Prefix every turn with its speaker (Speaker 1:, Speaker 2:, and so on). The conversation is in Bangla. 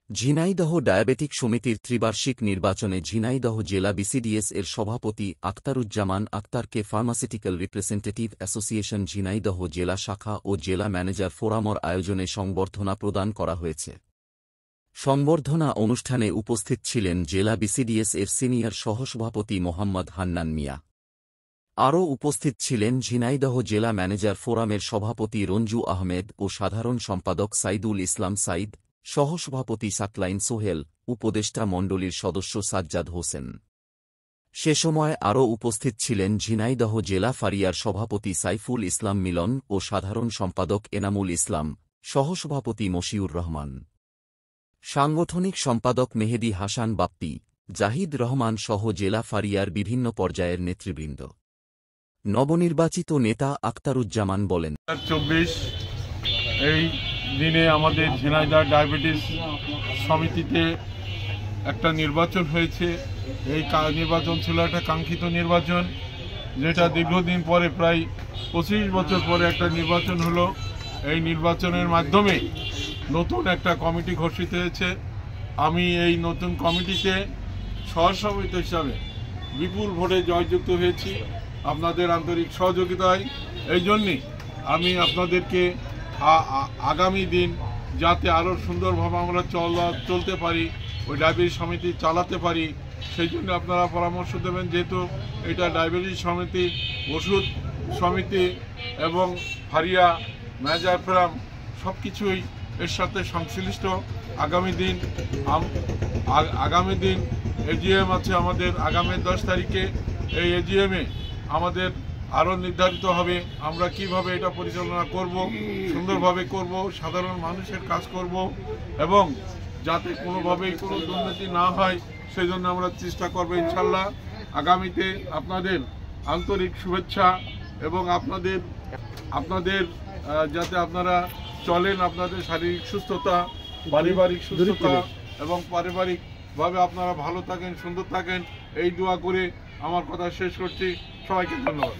Speaker 1: ঝিনাইদহ ডায়াবেটিক সমিতির ত্রিবার্ষিক নির্বাচনে ঝিনাইদহ জেলা বিসিডিএস এর সভাপতি আখতারুজ্জামান আক্তারকে ফার্মাসিউটিক্যাল রিপ্রেজেন্টেটিভ অ্যাসোসিয়েশন ঝিনাইদহ জেলা শাখা ও জেলা ম্যানেজার ফোরামর আয়োজনে সংবর্ধনা প্রদান করা হয়েছে। সংবর্ধনা অনুষ্ঠানে উপস্থিত ছিলেন জেলা বিসিডিএস এর সিনিয়র সহসভাপতি মোহাম্মদ হান্নান মিয়া। আরও উপস্থিত ছিলেন ঝিনাইদহ জেলা ম্যানেজার ফোরামের সভাপতি রঞ্জু আহমেদ ও সাধারণ সম্পাদক সাইদুল ইসলাম সাইদ, সহসভাপতি সাকলাইন সোহেল, উপদেষ্টা মণ্ডলীর সদস্য সাজ্জাদ হোসেন। সে সময় আরও উপস্থিত ছিলেন ঝিনাইদহ জেলা ফারিয়ার সভাপতি সাইফুল ইসলাম মিলন ও সাধারণ সম্পাদক এনামুল ইসলাম, সহসভাপতি মশিউর রহমান, সাংগঠনিক সম্পাদক মেহেদী হাসান বাপ্পি, জাহিদ রহমান সহ জেলা ফারিয়ার বিভিন্ন পর্যায়ের নেতৃবৃন্দ। নবনির্বাচিত নেতা আখতারুজ্জামান বলেন,
Speaker 2: 2024 এই দিনে আমাদের ঝিনাইদহ ডায়াবেটিস সমিতিতে একটা নির্বাচন হয়েছে। এই নির্বাচন ছিল একটা কাঙ্ক্ষিত নির্বাচন, যেটা দীর্ঘদিন পরে প্রায় 25 বছর পরে একটা নির্বাচন হলো। এই নির্বাচনের মাধ্যমে নতুন একটা কমিটি ঘোষিত হয়েছে। আমি এই নতুন কমিটিতে সহসভাপতি হিসাবে বিপুল ভোটে জয়যুক্ত হয়েছি আপনাদের আন্তরিক সহযোগিতায়। এই জন্যে আমি আপনাদেরকে আগামী দিন যাতে আরও সুন্দরভাবে আমরা চলতে পারি, ওই ডায়াবেটিস সমিতি চালাতে পারি, সেই জন্য আপনারা পরামর্শ দেবেন। যেহেতু এটা ডায়াবেটিস সমিতি, ওষুধ সমিতি এবং ফারিয়া ম্যানেজার ফোরাম সব কিছুই এর সাথে সংশ্লিষ্ট। আগামী দিন এজিএম আছে আমাদের আগামী 10 তারিখে। এই এজিএমে আমাদের আরও নির্ধারিত হবে আমরা কিভাবে এটা পরিচালনা করব, সুন্দরভাবে করব, সাধারণ মানুষের কাজ করব এবং যাতে কোনোভাবেই কোনো দুর্নীতি না হয় সেই জন্য আমরা চেষ্টা করব ইনশাল্লাহ। আগামীতে আপনাদের আন্তরিক শুভেচ্ছা এবং আপনাদের যাতে আপনারা চলেন, আপনাদের শারীরিক সুস্থতা, পারিবারিক সুস্থতা এবং পারিবারিকভাবে আপনারা ভালো থাকেন, সুন্দর থাকেন, এই দোয়া করে আমার কথা শেষ করছি। সবাইকে ধন্যবাদ।